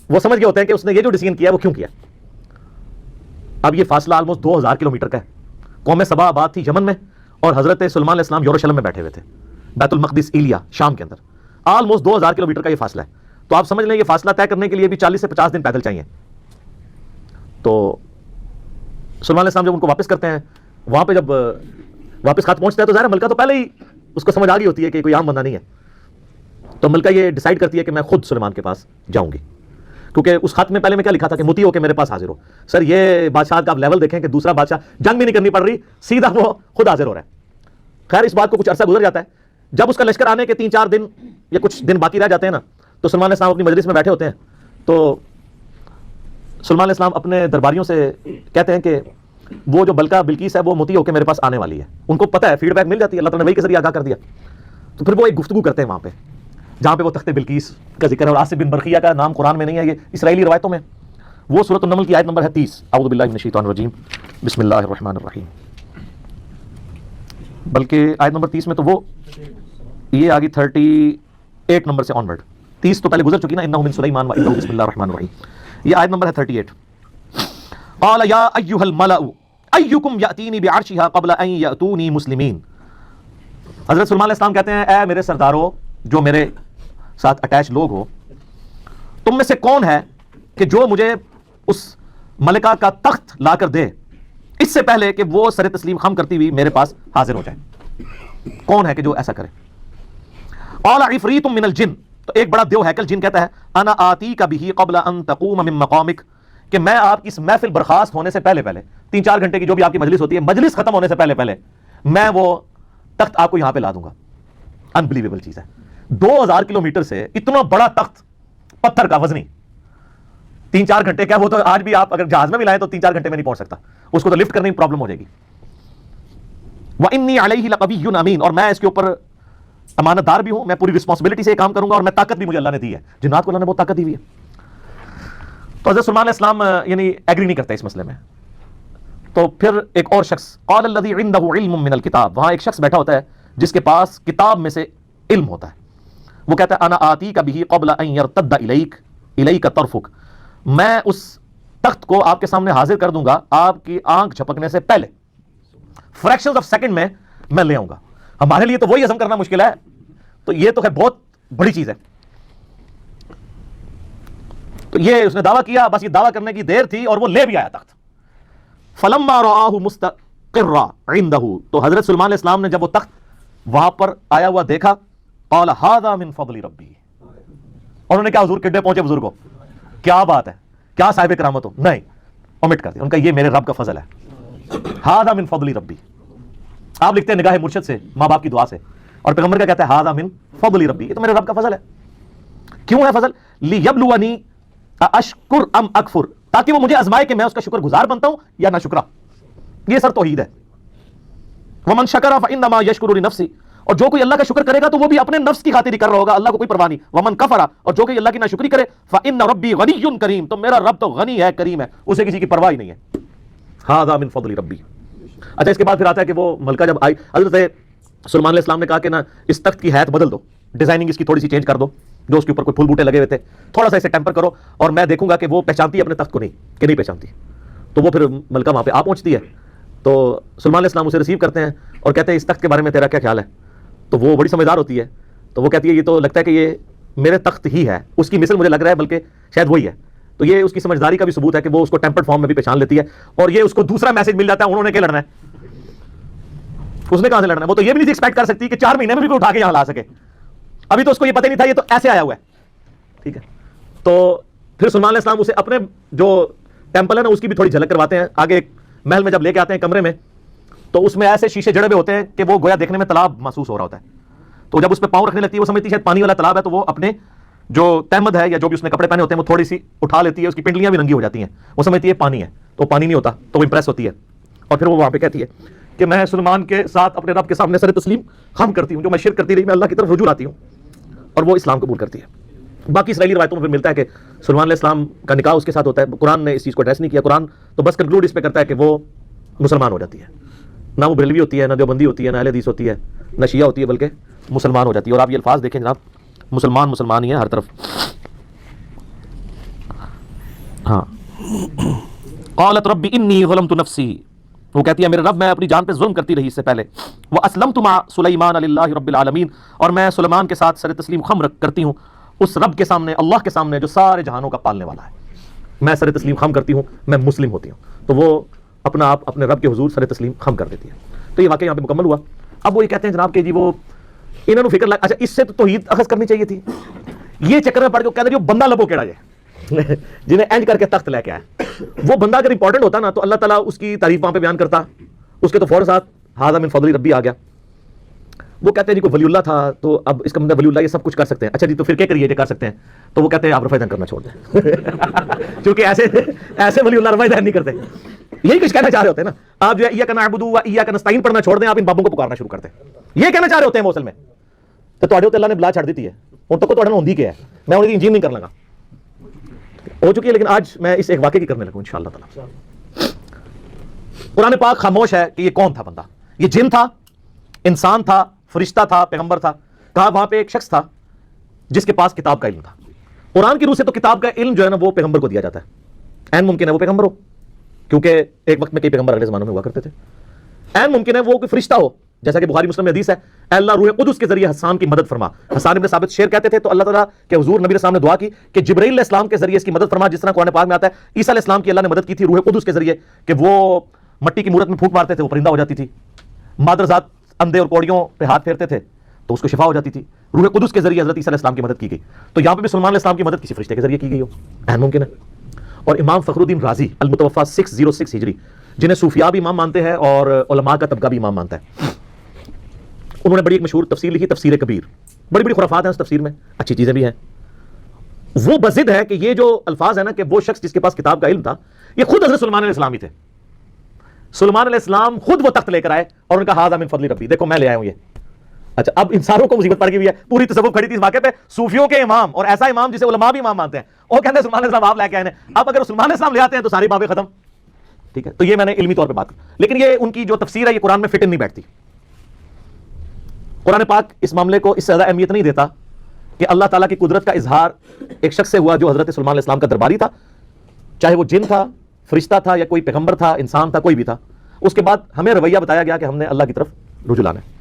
وہ سمجھ گئے ہوتے ہیں کہ اس نے یہ جو ڈیسیژن کیا ہے وہ کیوں کیا. اب یہ فاصلہ آلموسٹ 2000 کلومیٹر کا ہے. قوم سبا آباد تھی یمن میں, اور حضرت سلمان علیہ السلام یروشلم میں بیٹھے ہوئے تھے, بیت المقدس ایلیا شام کے اندر. آلموسٹ 2000 کلومیٹر کا یہ فاصلہ ہے. تو آپ سمجھ لیں یہ فاصلہ طے کرنے کے لیے بھی 40 سے 50 دن پیدل چاہیے. تو سلمان علیہ السلام جب ان کو واپس کرتے ہیں, وہاں پہ جب واپس خط پہنچتا ہے تو ظاہر ملکہ تو پہلے ہی اس کو سمجھ آ گئی ہوتی ہے کہ کوئی عام بندہ نہیں ہے. تو ملکہ یہ ڈیسائیڈ کرتی ہے کہ میں خود سلیمان کے پاس جاؤں گی, کیونکہ اس خط میں پہلے میں کیا لکھا تھا کہ مطیع ہو کے میرے پاس حاضر ہو. سر یہ بادشاہ کا آپ لیول دیکھیں کہ دوسرا بادشاہ جنگ بھی نہیں کرنی پڑ رہی, سیدھا وہ خود حاضر ہو رہا ہے. خیر اس بات کو کچھ عرصہ گزر جاتا ہے. جب اس کا لشکر آنے کے 3-4 دن یا کچھ دن باقی رہ جاتے ہیں نا, تو سلمان علیہ السلام اپنی مجلس میں بیٹھے ہوتے ہیں. تو سلمان علیہ السلام اپنے درباریوں سے کہتے ہیں کہ وہ جو ملکہ بلقیس ہے وہ مطیع ہو کے میرے پاس آنے والی ہے. ان کو پتہ ہے, فیڈ بیک مل جاتی ہے, اللہ تعالیٰ نے وہی کے ذریعے آگاہ کر دیا. تو پھر وہ ایک گفتگو کرتے ہیں وہاں پہ جہاں پہ وہ تخت بلقیس کا ذکر ہے, اور آصف بن برقیہ کا نام قرآن میں نہیں ہے, یہ اسرائیلی روایتوں میں. وہ سورۃ النمل کی آیت نمبر ہے 30. اعوذ باللہ من الشیطان الرجیم بسم اللہ الرحمن الرحیم. بلکہ آیت نمبر 30 میں تو وہ یہ آگی 38 نمبر سے آنورڈ. 30 تو پہلے گزر چکی نا, انہ من سلیمان و انہ بسم اللہ الرحمن الرحیم. یہ آیت نمبر ہے 38. قال یا ایھا الملأ ایکم یاتینی بعرشھا قبل ان یاتونی مسلمین. حضرت سلیمان علیہ السلام کہتے ہیں اے میرے سردارو جو میرے ساتھ اٹیچ لوگ ہو, تم میں سے کون ہے کہ جو مجھے اس ملکہ کا تخت لا کر دے اس سے پہلے کہ وہ سر تسلیم خم کرتی ہوئی میرے پاس حاضر ہو جائے. کون ہے کہ جو ایسا کرے؟ قال عفریت من الجن, تو ایک بڑا دیو ہیکل جن کہتا ہے انا آتیک بہ قبل ان تقوم من مقامک, کہ میں آپ کی اس محفل برخاست ہونے سے پہلے 3-4 گھنٹے کی جو بھی آپ کی مجلس ہوتی ہے, مجلس ختم ہونے سے پہلے میں وہ تخت آپ کو یہاں پہ لا دوں گا. انبلیویبل چیز ہے, 2000 کلومیٹر سے اتنا بڑا تخت پتھر کا وزنی 3-4 گھنٹے کیا, وہ تو آج بھی آپ اگر جہاز میں بھی لائیں تو 3-4 گھنٹے میں نہیں پہنچ سکتا, اس کو تو لفٹ کرنے میں پرابلم ہو جائے گی. وَإِنِّي عَلَيْهِ لَقَوِيٌّ أَمِينٌ, اور میں اس کے اوپر امانت دار بھی ہوں, میں پوری رسپانسبلٹی سے یہ کام کروں گا, اور میں طاقت بھی مجھے اللہ نے دی ہے. جنات کو اللہ نے بہت طاقت دی ہوئی ہے. تو حضرت سلیمان علیہ السلام یعنی ایگری نہیں کرتے اس مسئلے میں. تو پھر ایک اور شخص قال الذي عنده علم من الكتاب, وہاں ایک شخص بیٹھا ہوتا ہے جس کے پاس کتاب میں سے علم ہوتا ہے. وہ کہتا ہے انا آتیک بہ قبل ان یرتد الیک طرفک, میں اس تخت کو آپ کے سامنے حاضر کر دوں گا آپ کی آنکھ جھپکنے سے پہلے, فریکشنز آف سیکنڈ میں لے آؤں گا. ہمارے لیے تو وہی ہضم کرنا مشکل ہے, تو یہ تو خیر بہت بڑی چیز ہے. تو یہ اس نے دعویٰ کیا, بس یہ دعویٰ کرنے کی دیر تھی اور وہ لے بھی آیا تخت. فلما رآہ مستقرا عنده, تو حضرت سلیمان علیہ السلام نے جب وہ تخت وہاں پر آیا ہوا دیکھا, قال ھذا من فضل ربی, انہوں نے کیا حضور کڈے پہنچے بزرگوں, کیا بات ہے, کیا صاحب کرامت ہو, نہیں اومٹ کر دیا ان کا, یہ میرے رب کا فضل ہے. ھذا من فضل ربی, آپ لکھتے ہیں نگاہ مرشد سے, ماں باپ کی دعا سے, اور پیغمبر کا کہتا ہے ھذا من فضل ربی, یہ تو میرے رب کا فضل ہے. کیوں ہے فضل؟ لیبلونی اشکر ام اکفر, تاکہ وہ مجھے آزمائے کہ میں اس کا شکر گزار بنتا ہوں یا نہ شکرا. یہ سر توحید ہے. ومن شکر فانما یشکر لنفسہ, اور جو کوئی اللہ کا شکر کرے گا تو وہ بھی اپنے نفس کی خاطر ہی کر رہا ہوگا, اللہ کو کوئی پرواہ نہیں. ومن کفر, اور جو کوئی اللہ کی ناشکری کرے, فان ربی غنی کریم, تو میرا رب تو غنی ہے, کریم ہے, اسے کسی کی پرواہ ہی نہیں ہے. ھذا من فضل ربی. اچھا اس کے بعد پھر آتا ہے کہ وہ ملکہ جب آئی, حضرت سلیمان علیہ السلام نے کہا کہ نا اس تخت کی حیت بدل دو, ڈیزائننگ اس کی تھوڑی سی چینج کر دو, جو اس کے اوپر کوئی پھول بوٹے لگے ہوئے تھے تھوڑا سا اسے ٹیمپر کرو, اور میں دیکھوں گا کہ وہ پہچانتی ہے اپنے تخت کو نہیں کہ نہیں پہچانتی. تو وہ پھر ملکہ وہاں پہ آ پہنچتی ہے, تو سلیمان علیہ السلام اسے ریسیو کرتے ہیں اور کہتے ہیں اس تخت کے بارے میں تیرا کیا خیال ہے. تو وہ بڑی سمجھدار ہوتی ہے, تو وہ کہتی ہے یہ تو لگتا ہے کہ یہ میرے تخت ہی ہے, اس کی مثل مجھے لگ رہا ہے بلکہ شاید وہی ہے. تو یہ اس کی سمجھداری کا بھی ثبوت ہے کہ وہ اس کو ٹیمپرڈ فارم میں بھی پہچان لیتی ہے, اور یہ اس کو دوسرا میسج مل جاتا ہے, انہوں نے کیا لڑنا ہے, اس نے کہاں سے لڑنا ہے. وہ تو یہ بھی نہیں ایکسپیکٹ کر سکتی کہ 4 مہینے میں بھی کوئی اٹھا کے یہاں لا سکے, ابھی تو اس کو یہ پتہ نہیں تھا یہ تو ایسے آیا ہوا ہے. ٹھیک ہے, تو پھر سلیمان علیہ السلام اسے اپنے جو ٹیمپل ہے نا اس کی بھی تھوڑی جھلک کرواتے ہیں. آگے ایک محل میں جب لے کے آتے ہیں کمرے میں, تو اس میں ایسے شیشے جڑے ہوئے ہوتے ہیں کہ وہ گویا دیکھنے میں تالاب محسوس ہو رہا ہوتا ہے. تو جب اس پہ پاؤں رکھنے لگتی ہے وہ سمجھتی ہے شاید پانی والا تالاب ہے, تو وہ اپنے جو تہمد ہے یا جو بھی اس نے کپڑے پہنے ہوتے ہیں وہ تھوڑی سی اٹھا لیتی ہے, اس کی پنڈلیاں بھی رنگی ہو جاتی ہیں, وہ سمجھتی ہے پانی ہے, تو پانی نہیں ہوتا, تو وہ امپریس ہوتی ہے. اور پھر وہ وہاں پہ کہتی ہے کہ میں سلیمان کے ساتھ اپنے رب کے سامنے سر تسلیم خم کرتی ہوں, جو میں شرک کرتی رہی میں اللہ کی طرف رجوع آتی ہوں, اور وہ اسلام قبول کرتی ہے. باقی اسرائیلی روایتوں میں پھر ملتا ہے کہ سلیمان علیہ السلام کا نکاح اس کے ساتھ ہوتا ہے. قرآن نے اس چیز کو ایڈریس نہیں کیا, قرآن تو بس کنکلوڈ اس پہ کرتا ہے کہ وہ مسلمان ہو جاتی ہے. نہ وہ بریلوی ہوتی ہے, نہ دیوبندی ہوتی ہے, نہ اہل حدیث ہوتی ہے, نہ شیعہ ہوتی ہے, بلکہ مسلمان ہو جاتی ہے. اور آپ یہ الفاظ دیکھیں جناب, مسلمان ہی ہے ہر طرف. ہاں, قالت رب انی ظلمت نفسی, وہ کہتی ہے میرے رب میں اپنی جان پہ ظلم کرتی رہی اس سے پہلے. واسلمت مع سلیمان للہ رب العالمین, اور میں سلیمان کے ساتھ سر تسلیم خم کرتی ہوں اس رب کے سامنے, اللہ کے سامنے جو سارے جہانوں کا پالنے والا ہے. میں سر تسلیم خم کرتی ہوں, میں مسلم ہوتی ہوں. تو وہ اپنا آپ اپنے رب کے حضور سر تسلیم خم کر دیتی ہے. تو یہ واقعہ یہاں پہ مکمل ہوا. اب وہ یہ کہتے ہیں جناب کہ جی وہ انہوں نے فکر لگ, اچھا اس سے تو توحید اخذ کرنی چاہیے تھی, یہ چکر میں پڑ کے کہتے ہیں جو بندہ لبو کیڑا جائے جنہیں اینڈ کر کے تخت لے کے آئے, وہ بندہ اگر امپورٹنٹ ہوتا نا تو اللہ تعالیٰ اس کی تعریف وہاں پہ بیان کرتا, اس کے تو فوراً ساتھ ھذا من فضل ربی آ گیا. وہ کہتے ہیں جی کوئی ولی اللہ تھا, تو اب اس کا مطلب ولی اللہ یہ سب کچھ کر سکتے ہیں. اچھا جی تو پھر کیا کریے جو کر سکتے ہیں, تو وہ کہتے ہیں آپ رفع دین کرنا چھوڑ دیں کیونکہ ایسے ولی اللہ رفع دین نہیں کرتے. یہی کچھ کہنا چاہ رہے ہوتے ہیں نا آپ, جو ہے ایاک نعبد و ایاک نستعین پڑھنا چھوڑ دیں, آپ ان بابوں کو پکارنا شروع کر دیں. یہ کہنا چاہ رہے ہوتے ہیں وہ اصل میں. تو تواڈے تے اللہ نے بلا چھڑ دیتی ہے, ہن تک تواڈے نال ہوندی کیا ہے, میں انہاں دی انجین نہیں کر لگا. ہو چکی ہے، لیکن آج میں اس ایک واقعے کی کرنے لگوں انشاءاللہ تعالی۔ قرآن پاک خاموش ہے کہ یہ کون تھا بندہ، یہ جن تھا، انسان تھا، فرشتہ تھا، پیغمبر تھا؟ کہا وہاں پہ ایک شخص تھا جس کے پاس کتاب کا علم تھا۔ قرآن کی روح سے تو کتاب کا علم جو ہے نا وہ پیغمبر کو دیا جاتا ہے، عین ممکن ہے وہ پیغمبر ہو، کیونکہ ایک وقت میں کئی پیغمبر اگلے زمانوں میں ہوا کرتے تھے۔ عین ممکن ہے وہ کوئی فرشتہ ہو، جیسا کہ بخاری مسلم میں حدیث ہے، اے اللہ روح قدس کے ذریعے حسان کی مدد فرما۔ حسان ابن ثابت شعر کہتے تھے تو اللہ تعالیٰ کے حضور نبی علیہ السلام نے دعا کی کہ جبرائیل علیہ السلام کے ذریعے اس کی مدد فرما، جس طرح قرآن پاک میں آتا ہے عیسیٰ علیہ السلام کی اللہ نے مدد کی تھی روح قدس کے ذریعے کہ وہ مٹی کی مورت میں پھونک مارتے تھے وہ پرندہ ہو جاتی تھی، مادرزاد اندھے اور کوڑیوں پہ ہاتھ پھیرتے تھے تو اس کو شفا ہو جاتی تھی، روح قدس کے ذریعے حضرت عیسیٰ علیہ السلام کی مدد کی گئی۔ تو یہاں پہ بھی سلمان علیہ السلام کی مدد کسی فرشتے کے ذریعے کی گئی ہو، اہم ممکن ہے۔ اور امام فخر الدین رازی المتوفا 606 ہجری، جنہیں صوفیاء بھی امام مانتے ہیں اور علماء کا طبقہ بھی امام مانتا ہے، انہوں نے بڑی ایک مشہور تفسیر لکھی، تفسیر کبیر، بڑی بڑی خرافات ہیں اس تفسیر میں، اچھی چیزیں بھی ہیں۔ وہ بضد ہے کہ یہ جو الفاظ ہیں نا کہ وہ شخص جس کے پاس کتاب کا علم تھا یہ خود حضرت سلیمان علیہ السلام ہی تھے۔ سلیمان علیہ السلام خود وہ تخت لے کر آئے اور ان کا ھذا من فضل ربی، دیکھو میں لے آیا ہوں یہ۔ اچھا اب انسانوں کو مصیبت پڑ گئی ہے، پوری تصوف کھڑی تھی اس واقعے پہ، صوفیوں کے امام اور ایسا امام جسے علماء بھی امام مانتے ہیں، وہ کہتے ہیں سلیمان علیہ السلام آپ لے کے آئے ہیں۔ اب اگر سلیمان علیہ السلام لے آتے ہیں تو ساری بابیں ختم، ٹھیک ہے؟ تو یہ میں نے علمی طور پہ بات کی، لیکن یہ ان کی جو تفسیر ہے یہ قرآن میں فٹ نہیں بیٹھتی۔ قرآن پاک اس معاملے کو اس سے زیادہ اہمیت نہیں دیتا کہ اللہ تعالیٰ کی قدرت کا اظہار ایک شخص سے ہوا جو حضرت سلیمان علیہ السلام کا درباری تھا، چاہے وہ جن تھا، فرشتہ تھا، یا کوئی پیغمبر تھا، انسان تھا، کوئی بھی تھا۔ اس کے بعد ہمیں رویہ بتایا گیا کہ ہم نے اللہ کی طرف رجوع لانا ہے۔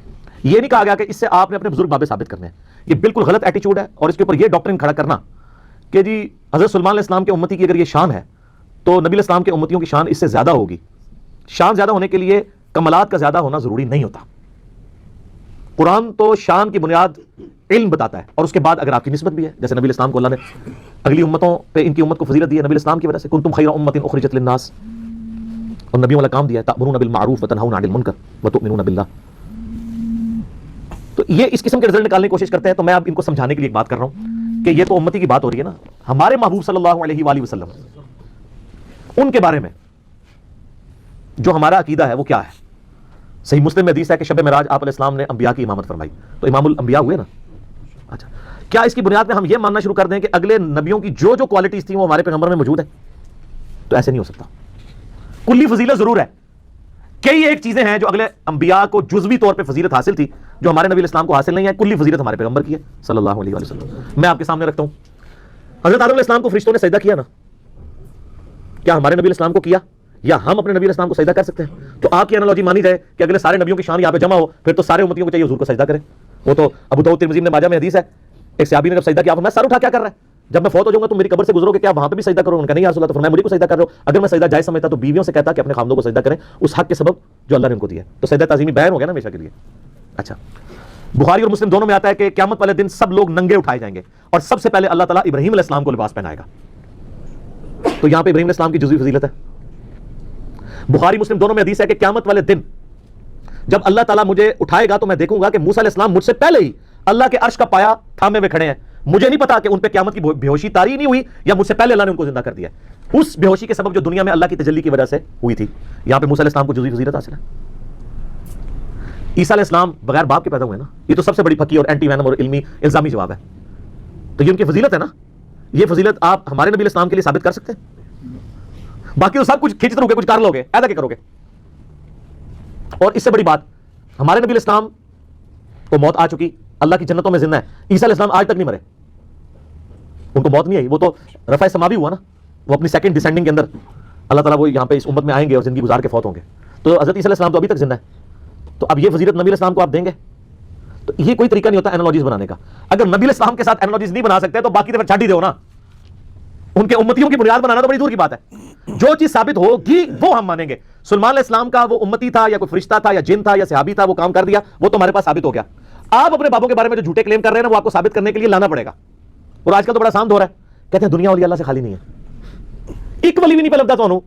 یہ نہیں کہا گیا کہ اس سے آپ نے اپنے بزرگ بابے ثابت کرنے ہیں، یہ بالکل غلط ایٹیچیوڈ ہے۔ اور اس کے اوپر یہ ڈاکٹرن کھڑا کرنا کہ جی حضرت سلیمان علیہ السلام کے امتی کی اگر یہ شان ہے تو نبی علیہ السلام کے امتیوں کی شان اس سے زیادہ ہوگی۔ شان زیادہ ہونے کے لیے کمالات کا زیادہ ہونا ضروری نہیں ہوتا۔ قرآن تو شان کی بنیاد علم بتاتا ہے، اور اس کے بعد اگر آپ کی نسبت بھی ہے، جیسے نبی علیہ السلام کو اللہ نے اگلی امتوں پہ ان کی امت کو فضیلت دی ہے نبی علیہ السلام کی وجہ سے، کنتم خیر امۃ اخرجت للناس، اور نبیوں والا کام دیا ہے، تأمرون بالمعروف وتنہون عن المنکر وتؤمنون باللہ۔ تو یہ اس قسم کے رزلٹ نکالنے کی کوشش کرتے ہیں، تو میں اب ان کو سمجھانے کے لیے ایک بات کر رہا ہوں کہ یہ تو امتی کی بات ہو رہی ہے نا، ہمارے محبوب صلی اللہ علیہ وآلہ وسلم ان کے بارے میں جو ہمارا عقیدہ ہے وہ کیا ہے؟ صحیح مسلم میں حدیث ہے کہ شب معراج آپ علیہ السلام نے انبیاء کی امامت فرمائی، تو امام الانبیاء ہوئے نا۔ اچھا کیا اس کی بنیاد میں ہم یہ ماننا شروع کر دیں کہ اگلے نبیوں کی جو جو کوالٹیز تھیں وہ ہمارے پیغمبر میں موجود ہے؟ تو ایسے نہیں ہو سکتا۔ کلی فضیلت ضرور ہے، کئی ایک چیزیں ہیں جو اگلے انبیاء کو جزوی طور پہ فضیلت حاصل تھی جو ہمارے نبی علیہ السلام کو حاصل نہیں ہے، کلی فضیلت ہمارے پیغمبر کی ہے صلی اللہ علیہ وآلہ وسلم۔ میں آپ کے سامنے رکھتا ہوں، حضرت آدم علیہ السلام کو فرشتوں نے سجدہ کیا نا، کیا ہمارے نبی علیہ السلام کو کیا یا ہم اپنے نبی علیہ السلام کو سجدہ کر سکتے ہیں؟ تو آپ کی انالوجی مانی جائے کہ اگلے سارے نبیوں کی شان یہاں پہ جمع ہو، پھر تو سارے امتیوں کو چاہیے حضور کو سجدہ کریں۔ وہ تو ابو داؤد ترمذی نے ماجہ میں حدیث ہے، ایک صحابی نے جب سجدہ کیا، میں سر اٹھا کیا کر رہا ہے، جب میں فوت ہو جاؤں گا تو میری قبر سے گزرو گے کیا وہاں پہ بھی سجدہ کرو؟ ان کا نہیں یا رسول اللہ، تو فرمایا مجھے کو سجدہ کر رہے ہو، اگر میں سجدہ جائز سمجھتا تو بیویوں سے کہتا کہ اپنے خامدوں کو سجدہ کریں اس حق کے سبب جو اللہ نے ان کو دیا ہے، تو سجدہ تعظیمی بیان ہو گیا نا ہمیشہ کے لیے۔ اچھا بخاری اور مسلم دونوں میں آتا ہے کہ قیامت والے دن سب لوگ ننگے اٹھائے جائیں گے اور سب سے پہلے اللہ تعالیٰ ابراہیم علیہ السلام کو لباس پہنائے گا، تو یہاں پہ ابراہیم علیہ السلام کی جزوی فضیلت ہے۔ بخاری مسلم دونوں میں حدیث ہے کہ قیامت والے دن جب اللہ تعالیٰ مجھے اٹھائے گا تو میں دیکھوں گا کہ موسیٰ علیہ السلام مجھ سے پہلے ہی اللہ کے عرش کا پایا تھامے ہوئے کھڑے ہیں، مجھے نہیں پتا کہ ان پہ قیامت کی بے ہوشی طاری نہیں ہوئی یا مجھ سے پہلے اللہ نے ان کو زندہ کر دیا ہے، اس بے ہوشی کے سبب جو دنیا میں اللہ کی تجلی کی وجہ سے ہوئی تھی۔ یہاں پہ موسیٰ علیہ السلام کو جزوی فضیلت حاصل ہے۔ عیسیٰ علیہ السلام بغیر باپ کے پیدا ہوئے نا، یہ تو سب سے بڑی پکی اور اینٹی وینم اور علمی الزامی جواب ہے، تو یہ ان کی فضیلت ہے نا، یہ فضیلت آپ ہمارے نبی علیہ السلام کے لیے ثابت کر سکتے ہیں؟ باقی تو سب کچھ کھینچتے رہو گے، کچھ کر لو گے، ایسا کیا کرو گے؟ اور اس سے بڑی بات، ہمارے نبی علیہ السلام کو موت آ چکی، اللہ کی جنتوں میں زندہ ہے، عیسیٰ علیہ السلام آج تک نہیں مرے، ان کو موت نہیں آئی، وہ تو رفع سماوی ہوا نا، وہ اپنی سیکنڈ ڈسینڈنگ کے اندر اللہ تعالیٰ وہ یہاں پہ اس امت میں آئیں گے اور زندگی گزار کے فوت ہوں گے، تو حضرت عیسیٰ علیہ السلام تو ابھی تک زندہ ہے، تو اب یہ فضیلت نبی علیہ السلام کو آپ دیں گے؟ تو یہ کوئی طریقہ نہیں ہوتا اینالوجیز بنانے کا۔ اگر نبی علیہ السلام کے ساتھ اینالوجیز نہیں بنا سکتے تو باقی تو پھر چھڈ ہی دو نا، ان کے امتیوں کی بنیاد بنانا تو بڑی دور کی بات ہے، جو چیز ثابت ہوگی وہ ہم مانیں گے۔ سلیمان علیہ السلام کا وہ امتی تھا یا کوئی فرشتہ تھا یا جن تھا یا صحابی تھا، وہ کام کر دیا، وہ تو ہمارے پاس ثابت ہو گیا۔ آپ اپنے بابوں کے بارے میں جو جھوٹے کلیم کر رہے ہیں نا وہ آپ کو ثابت کرنے کے لیے لانا پڑے گا، اور آج کل تو بڑا آسان دور ہے، کہتے ہیں دنیا والی اللہ سے خالی نہیں ہے، ایک ولی بھی نہیں پہ لگتا تو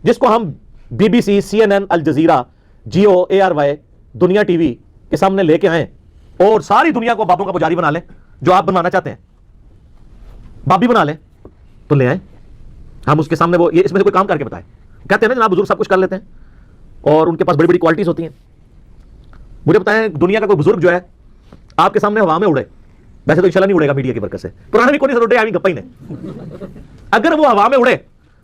جس کو ہم B B C, C N N, Al Jazeera, Geo, A R Y, Dunya T V کے سامنے لے کے آئیں اور ساری دنیا کو بابوں کا پجاری بنا لیں، جو آپ بنوانا چاہتے ہیں بابی بنا لیں تو لے آئیں، ہم اس کے سامنے وہ یہ اس میں سے کوئی کام کر کے بتائیں۔ کہتے ہیں نا جناب بزرگ سب کچھ کر لیتے ہیں اور ان کے پاس بڑی بڑی کوالٹیز ہوتی ہیں، مجھے بتائیں دنیا کا کوئی بزرگ جو ہے آپ کے سامنے ہوا میں اڑے، ویسے تو انشاءاللہ نہیں اڑے گا میڈیا کی برکت سے، قرآن بھی کوئی نہیں اڑے، آئی گپا ہی نہیں، اگر وہ ہوا میں اڑے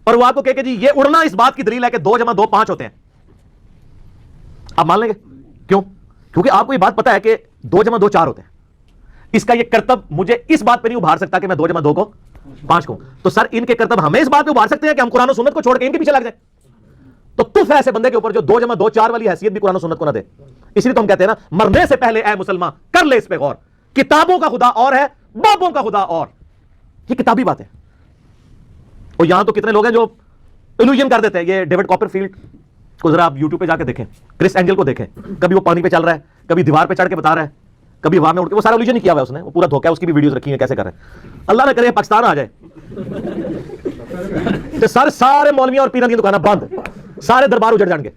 اور وہ آپ کو کہے کہ جی یہ اڑنا اس بات کی دلیل ہے کہ 2 + 2 5 ہوتے ہیں، آپ مان لیں گے؟ کیوں؟ کیونکہ آپ کو یہ بات پتا ہے کہ 2 + 2 4 ہوتے ہیں. اس کا یہ کرتب مجھے اس بات پہ نہیں ابھار سکتا کہ میں 2 + 2 کو 5 کو. تو سر ان کے کرتب ہمیں اس بات پہ ابھار سکتے ہیں کہ ہم قرآن و سنت کو چھوڑ کے ان کے پیچھے لگ جائیں. تو تف ہے ایسے بندے کے اوپر جو 2 + 2 4 والی حیثیت بھی قرآن و سنت کو نہ دے. اس لیے تو ہم کہتے ہیں نا مرنے سے پہلے اے مسلمان کر لے اس پہ غور. کتابوں کا خدا اور ہے، بابوں کا خدا اور. یہ کتابی بات ہے. اور یہاں تو کتنے لوگ ہیں جو الوژن کر دیتے ہیں. یہ ڈیوڈ کاپر فیلڈ کو ذرا آپ یوٹیوب پہ جا کے دیکھیں، کرس اینجل کو دیکھیں، کبھی وہ پانی پہ چل رہا ہے، کبھی دیوار پہ چڑھ کے بتا رہا ہے، کبھی ہوا میں اڑ کے. وہ سارا الوژن نہیں کیا ہوا ہے اس نے، وہ پورا دھوکا ہے. اس کی بھی ویڈیوز رکھی ہیں کیسے کر رہے ہیں. اللہ نہ کرے پاکستان آ جائے تو سارے مولویاں اور پیروں کی دکانیں بند، سارے دربار اجڑ جائیں گے.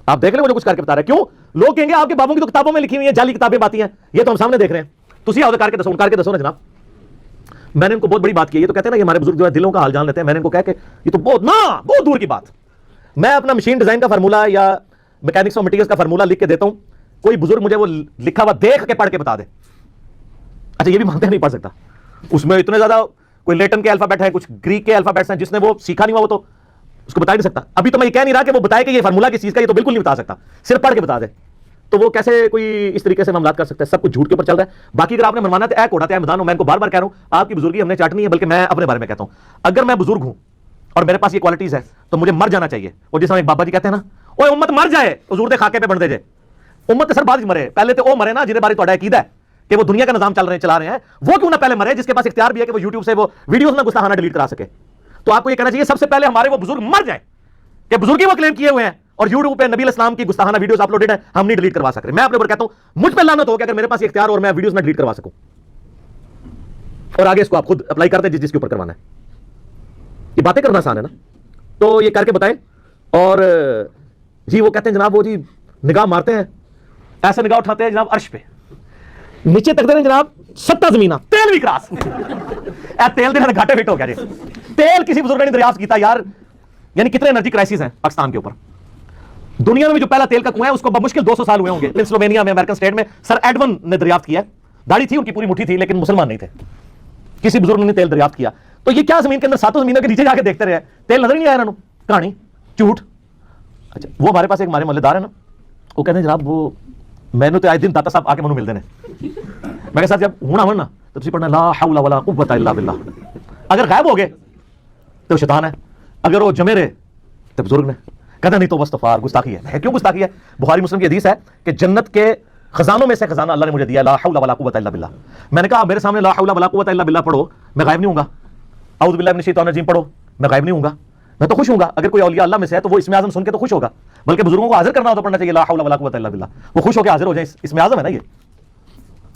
آپ دیکھ لیں وہ جو کچھ کر کے بتا رہے ہیں. کیوں؟ لوگ کہیں گے آپ کے بابوں کی تو کتابوں میں لکھی ہوئی ہیں جعلی کتابیں باتیں ہیں. یہ تو ہم سامنے دیکھ رہے ہیں. تسی آؤ کر کے دسو نا جناب. میں نے ان کو بہت بڑی بات کی. یہ تو کہتے ہیں نا کہ ہمارے بزرگ جو ہے دلوں کا حال جان لیتے ہیں. میں نے ان کو کہا کہ یہ تو بہت دور کی بات. میں اپنا مشین ڈیزائن کا فارمولا یا میکینکس آف مٹیریلز کا فارمولا لکھ کے دیتا ہوں، کوئی بزرگ مجھے وہ لکھا ہوا دیکھ کے پڑھ کے بتا دے. اچھا یہ بھی مانتے ہیں نہیں پڑھ سکتا. اس میں اتنے زیادہ کوئی لیٹن کے الفابیٹ ہیں، کچھ گریک کے الفابیٹس ہیں، جس نے وہ سیکھا نہیں ہوا وہ تو اس کو بتا ہی نہیں سکتا. ابھی تو میں یہ کہہ نہیں رہا کہ وہ بتائے کہ یہ فارمولا کس چیز کا، یہ تو بالکل نہیں بتا سکتا، صرف پڑھ کے بتا دے. تو وہ کیسے کوئی اس طریقے سے معاملات کر سکتا ہے؟ سب کچھ جھوٹ کے اوپر چل رہا ہے. باقی اگر آپ نے منوانا ہے اے کوڑا تے میدان ہو. میں ان کو بار بار کہہ رہا ہوں آپ کی بزرگی ہم نے چاٹنی ہے، بلکہ میں اپنے بارے میں کہتا ہوں اگر میں بزرگ ہوں اور میرے پاس یہ کوالٹیز ہے تو مجھے مر جانا چاہیے. اور جس طرح ایک بابا جی کہتے ہیں نا، اوے امت مر جائے حضور دے خاکے پہ بن دے جے. امت سر بعد مرے، پہلے تو وہ مرے نا جنہیں بارے تہاڈا عقیدہ ہے کہ وہ دنیا کا نظام چلا رہے ہیں. وہ کیوں نہ پہلے مرے جس کے پاس اختیار بھی ہے کہ وہ یوٹیوب سے وہ ویڈیوز نہ گستاخانہ ڈیلیٹ کرا سکے. تو آپ کو یہ کہنا چاہیے سب سے پہلے ہمارے وہ بزرگ مر جائیں کہ بزرگی وہ کلیم کیے ہوئے ہیں اور یوٹیوب پہ نبی علیہ السلام کی گستاخانہ ویڈیوز اپلوڈڈ ہیں، ہم نہیں ڈیلیٹ کروا سکتے. میں اپنے اوپر کہتا ہوں مجھ پہ لعنت ہو کہ اگر میرے پاس اختیار اور میں ویڈیوز نہ ڈیلیٹ کروا سکوں. اور آگے اس کو آپ خود اپلائی کرتے ہیں جس کے اوپر کروانا ہے. یہ باتیں کرنا آسان ہے نا، تو یہ کر کے بتائیں. اور جی وہ کہتے ہیں جناب وہ جی نگاہ مارتے ہیں، ایسے نگاہ اٹھاتے ہیں جناب عرش پہ، نیچے تک دے جناب 7 زمینہ تیل بھی کراس. تیل دینا گھاٹے فٹ ہو گیا جی. تیل کسی بزرگ نے دریافت کیتا یار. یعنی کتنے انرجی کرائسس ہیں پاکستان کے اوپر. دنیا میں جو پہلا تیل کا کنواں ہے اس کو بمشکل 200 سال ہوئے ہوں گے. پنسلوینیا میں امریکن اسٹیٹ میں سر ایڈون نے دریافت کیا. داڑھی تھی ان کی پوری مٹھی تھی لیکن مسلمان نہیں تھے. کسی بزرگ نے تیل دریافت کیا. تو یہ کیا زمین کے اندر 7 زمینوں کے نیچے جا کے دیکھتے رہے، تیل نظر ہی نہیں آیا انہوں. کہانی جھوٹ. اچھا وہ ہمارے پاس ایک ہمارے محلے دار ہے نا، وہ کہتے ہیں جناب وہ میں نے تو آئے دن داتا صاحب آ کے منو ملتے ہیں. میں کے ساتھ جب ہونا ہونا تو تسی پڑھنا لا حول ولا قوت الا باللہ. اگر غائب ہو گئے تو شیطان ہے، اگر وہ جمے رہے تو بزرگ نے. کہتے نہیں تو استغفار گستاخی ہے. کیوں گستاخی ہے؟ بخاری مسلم کی حدیث ہے کہ جنت کے خزانوں میں سے خزانہ اللہ نے مجھے دیا لا حول ولا قوت الا باللہ. میں نے کہا میرے سامنے لا حول ولا قوت الا باللہ پڑھو میں غائب نہیں ہوں گا. اعوذ باللہ من الشیطان الرجیم پڑھو میں غائب نہیں ہوں گا. میں تو خوش ہوں گا. اگر کوئی اولیاء اللہ میں سے ہے تو وہ اسم اعظم سن کے تو خوش ہوگا، بلکہ بزرگوں کو حاضر کرنا ہو تو پڑھنا چاہیے لا حول ولا قوت الا باللہ. وہ خوش ہو کے حاضر ہو جائیں، اسم اعظم ہے نا یہ.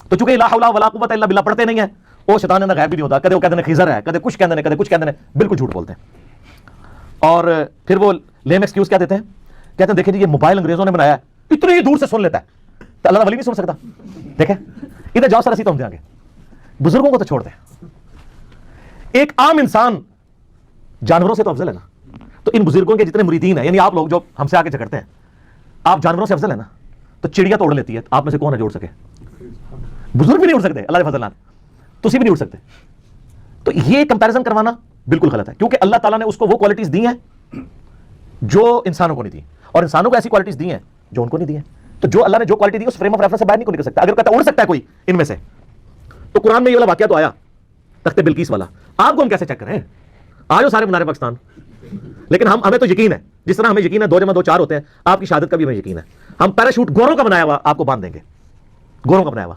تو چونکہ لا حول ولا قوت الا باللہ پڑھتے نہیں ہیں، وہ شیطان نے غائب بھی نہیں ہوتا. کدے وہ کہتے ہیں خضر ہے، کدے کچھ کہتے ہیں، کدے کچھ کہتے ہیں، بالکل جھوٹ بولتے ہیں. اور پھر وہ لیم ایکسکیوز کیا دیتے ہیں، کہتے ہیں دیکھیں جی یہ موبائل انگریزوں نے بنایا ہے، اتنی ہی دور سے سن لیتا ہے تو اللہ ولی نہیں سن سکتا. دیکھیں ادھر جاؤ سر اسی تو ہم دیں گے. بزرگوں کو تو چھوڑ دیں. ایک عام انسان جانوروں سے تو افضل ہے نا. تو ان بزرگوں کے جتنے مریدین ہیں، یعنی آپ لوگ جو ہم سے آگے جھگڑتے ہیں، آپ جانوروں سے افضل ہے نا. تو چڑیا توڑ لیتی ہے، آپ میں سے کون ہے جوڑ سکے؟ بزرگ بھی نہیں اڑ سکتے اللہ کے فضل سے، تسی بھی نہیں اڑ سکتے. تو یہ کمپیریزن کروانا بالکل غلط ہے، کیونکہ اللہ تعالیٰ نے اس کو وہ کوالٹیز دی ہیں جو انسانوں کو نہیں دی، اور انسانوں کو ایسی کوالٹیز دی ہیں جو ان کو نہیں دی ہیں. تو جو اللہ نے جو کوالٹی دی اس فریم آف ریفرنس سے باہر نہیں کو نکل سکتا. اگر کہتا اڑ سکتا ہے کوئی ان میں سے، تو قرآن میں یہ والا واقعہ تو آیا تخت بلقیس والا. آپ کو ہم کیسے چیک کریں؟ آج سارے منارے پاکستان. لیکن ہمیں تو یقین ہے، جس طرح ہمیں یقین ہے 2 + 2 4 ہوتے ہیں، آپ کی شہادت کا بھی ہمیں یقین ہے. ہم پیراشوٹ گوروں کا بنایا ہوا آپ کو باندھ دیں گے، گوروں کا بنایا ہوا.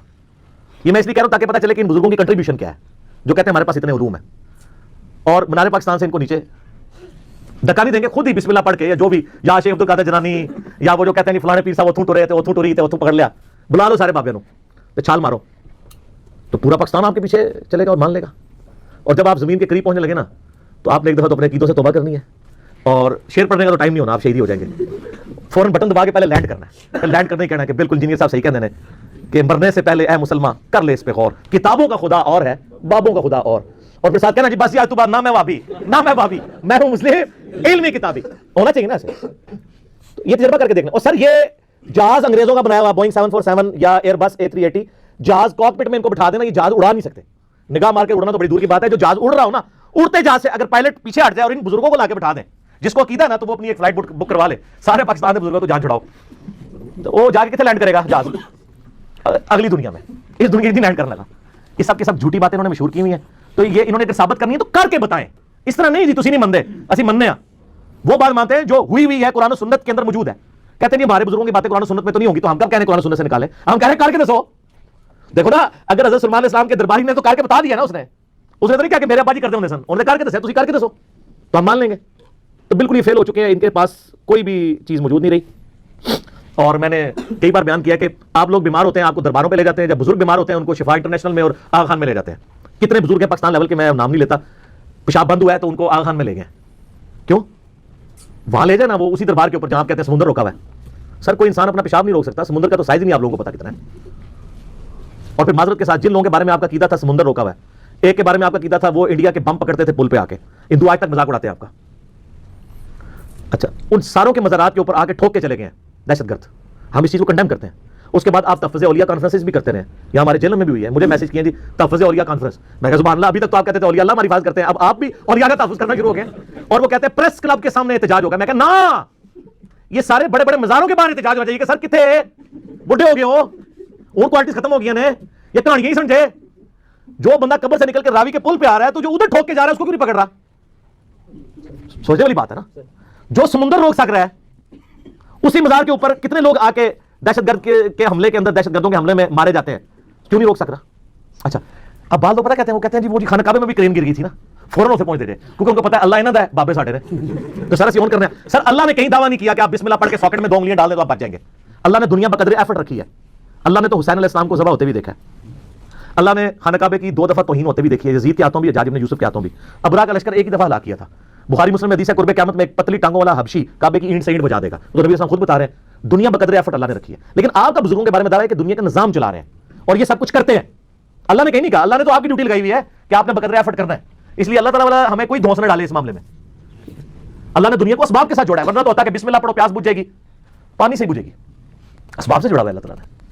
یہ میں اس لیے کہہ رہا ہوں تاکہ پتہ چلے کہ ان بزرگوں کی کنٹریبیوشن کیا ہے، جو کہتے ہیں ہمارے پاس اتنے علوم ہیں. اور منارے پاکستان سے ان کو نیچے دھکا نہیں دیں گے، خود ہی بسم اللہ پڑھ کے یا جو بھی، یا شیخ عبد القادر جنانی یا وہ جو کہتے ہیں فلانے پیر صاحب اتھوں ٹرے تھے، اتھوں ٹری تھے، اتھوں پکڑ لیا، بلا لو سارے بابیوں تو چھال مارو، تو پورا پاکستان آپ کے پیچھے چلے گا اور مان لے گا. اور جب آپ زمین کے قریب پہنچنے لگے نا تو آپ نے ایک دفعہ تو اپنے عقیدوں سے توبہ کرنی ہے. اور شعر پڑھنے کا تو ٹائم نہیں ہونا، آپ شہید ہی ہو جائیں گے. فوراً بٹن دبا کے پہلے لینڈ کرنا ہے. لینڈ کرنا ہی کہنا ہے کہ بالکل انجینئر صاحب صحیح کہتے ہیں کہ مرنے سے پہلے اے مسلمان کر لے اس پہ غور، کتابوں کا خدا اور ہے، بابوں کا خدا اور پھر ساتھ کہنا جی بس یار تو بات نہ میں وابی نہ میں بابی، میں ہوں مسلم علمی کتابی ہونا چاہیے نا ایسے. تو یہ تجربہ کر کے دیکھنا. اور سر یہ جہاز انگریزوں کا بنایا ہوا بوئنگ 747 یا ایئر بس A380 جہاز کاکپٹ میں ان کو بٹھا دینا، یہ جہاز اڑا نہیں سکتے. نگاہ مار کے اڑنا تو بڑی دور کی بات ہے. جو جہاز اڑ رہا ہو نا اڑتے جہاز سے اگر پائلٹ پیچھے ہٹ جائے اور ان بزرگوں کو لا کے بٹھا دیں, جس کو عقیدہ نا, تو وہ اپنی ایک فلائٹ بک کروا لے, سارے پاکستان کے بزرگوں تو جان چھڑاؤ, تو وہ جا کے کتنے لینڈ کرے گا جہاز اگلی دنیا میں, اس دنیا کی لینڈ کرنے لگا. یہ سب کے سب جھوٹی باتیں انہوں نے مشہور کی ہوئی ہیں. تو یہ انہوں نے اگر ثابت کرنی ہے تو کر کے بتائیں, اس طرح نہیں جی تسی نہیں مندے اسی مننے ہیں. وہ بات مانتے ہیں جو ہوئی ہے قرآن و سنت کے اندر موجود ہے. کہتے ہیں ہمارے بزرگوں کی باتیں قرآن و سنت میں تو نہیں ہوں گی, تو ہم کب کہنے قرآن و سنت سے نکالیں, ہم کہہ رہے ہیں کر کے دسو. دیکھو نا, اگر حضرت سلمان علیہ السلام کے درباری نے تو کر کے بتا دیا نا, اس نے تو نہیں کہا کہ میرے ابا جی کرتے ہونے سن, انہوں نے کر کے دسیا, تسی کر کے دسو تو ہم مان لیں گے. تو بالکل یہ فیل ہو چکے ہیں, ان کے پاس کوئی بھی چیز موجود نہیں رہی. اور میں نے کئی بار بیان کیا کہ آپ لوگ بیمار ہوتے ہیں, آپ کو درباروں پہ لے جاتے ہیں, جب بزرگ بیمار ہوتے ہیں ان کو شفا انٹرنیشنل میں اور آغا خان میں لے جاتے ہیں. کتنے بزرگ ہیں پاکستان لیول کے, میں نام نہیں لیتا, پیشاب بند ہوا ہے تو ان کو آغا خان میں لے گئے. کیوں وہاں لے جائے نا, وہ اسی دربار کے اوپر جہاں آپ کہتے ہیں سمندر روکا ہوا ہے. سر کوئی انسان اپنا پیشاب نہیں روک سکتا, سمندر کا تو سائز ہی نہیں آپ لوگوں کو پتا کتنا ہے. اور پھر معذرت کے ساتھ جن لوگوں کے بارے میں آپ کا عقیدہ تھا سمندر روکا ہوا ہے, ایک کے بارے میں آپ کا عقیدہ تھا وہ انڈیا کے بم پکڑتے تھے پل پہ آ کے, ہندو آج تک مذاق اڑاتے ہیں آپ کا. اچھا, ان ساروں کے مزارات کے اوپر آ کے ٹھوک کے چلے گئے ہیں دہشت گرد. ہم اس چیز کو کنڈیم کرتے ہیں. اس کے بعد آپ تحفظ اولیاء کانفرنسز بھی کرتے رہے, یہاں ہمارے جیلوں میں بھی ہوئی ہے, مجھے میسج کیے جی تحفظ اولیاء کانفرنس. میں کہا سبحان اللہ, ابھی تک تو آپ کہتے تھے اولیاء اللہ ہماری حفاظت کرتے ہیں, اب آپ بھی اولیاء کا تحفظ کرنا شروع ہو گئے. اور وہ کہتے ہیں پریس کلب کے سامنے احتجاج ہوگا. میں کہا نا, یہ سارے بڑے بڑے مزاروں کے باہر احتجاج ہونا چاہیے کہ سر کتنے بڈھے ہو گئے ہو, اور کوالٹیز ختم ہو گئی ہیں, یہ کہانیاں ہی سمجھے. جو بندہ قبر سے نکل کے راوی کے پل پہ آ رہا ہے, تو جو ادھر ٹھوک کے جا رہا ہے اس کو کیوں نہیں پکڑ رہا؟ سوچنے والی بات ہے نا. جو سمندر روک سک رہا ہے, اسی مزار کے اوپر کتنے لوگ آ کے دہشت گرد کے حملے کے اندر, دہشت گردوں کے حملے میں مارے جاتے ہیں, کیوں نہیں روک سک رہا؟ اچھا, اب بعض لوگ پتہ کہتے ہیں, وہ کہتے ہیں جی وہ جی خانہ کعبے میں بھی کرین گر گئی تھی نا, فوراً اسے پہنچ دیتے, کیونکہ ان کو پتا ہے اللہ انہاں دا ہے, بابے ساڈے نے, تو سر اسی کرنا ہے. سر اللہ نے کہیں دعویٰ نہیں کیا کہ آپ بسم اللہ پڑھ کے ساکٹ میں 2 انگلیاں ڈال دیں تو آپ بچ جائیں گے. اللہ نے دنیا بقدر ایفرٹ رکھی ہے. اللہ نے تو حسین علیہ السلام کو ذبح ہوتے بھی دیکھا ہے. اللہ نے خانہ کعبے کی 2 دفعہ توہین ہوتے بھی دیکھی ہے, یزید کے ہاتھوں بھی, حجاج ابن یوسف کے ہاتھوں بھی. ابرا کا لشکر ایک ہی دفعہ ہلاک کیا تھا. بخاری مسلم میں حدیث ہے, قرب قیامت میں ایک پتلی ٹانگوں والا حبشی کعبے کی اینٹ سے اینٹ بجا دے گا. تو نبی اسلام خود بتا رہے ہیں دنیا بقدر ایفرٹ اللہ نے رکھی ہے. لیکن آپ کا بزرگوں کے بارے میں دعویٰ ہے کہ دنیا کا نظام چلا رہے ہیں اور یہ سب کچھ کرتے ہیں. اللہ نے کہیں نہیں کہا, اللہ نے تو آپ کی ڈیوٹی لگائی ہوئی ہے کہ آپ نے بقدر ایفرٹ کرنا ہے. اس لیے اللہ تعالیٰ ہمیں کوئی دھوس نہ ڈالے اس معاملے میں. اللہ نے دنیا کو اسباب کے ساتھ جوڑا ہے, ورنہ تو ہوتا ہے کہ بسم اللہ پڑھو پیاس بجھ جائے گی, پانی سے بجھے گی. اسباب سے جڑا ہوا ہے اللہ تعالیٰ نے.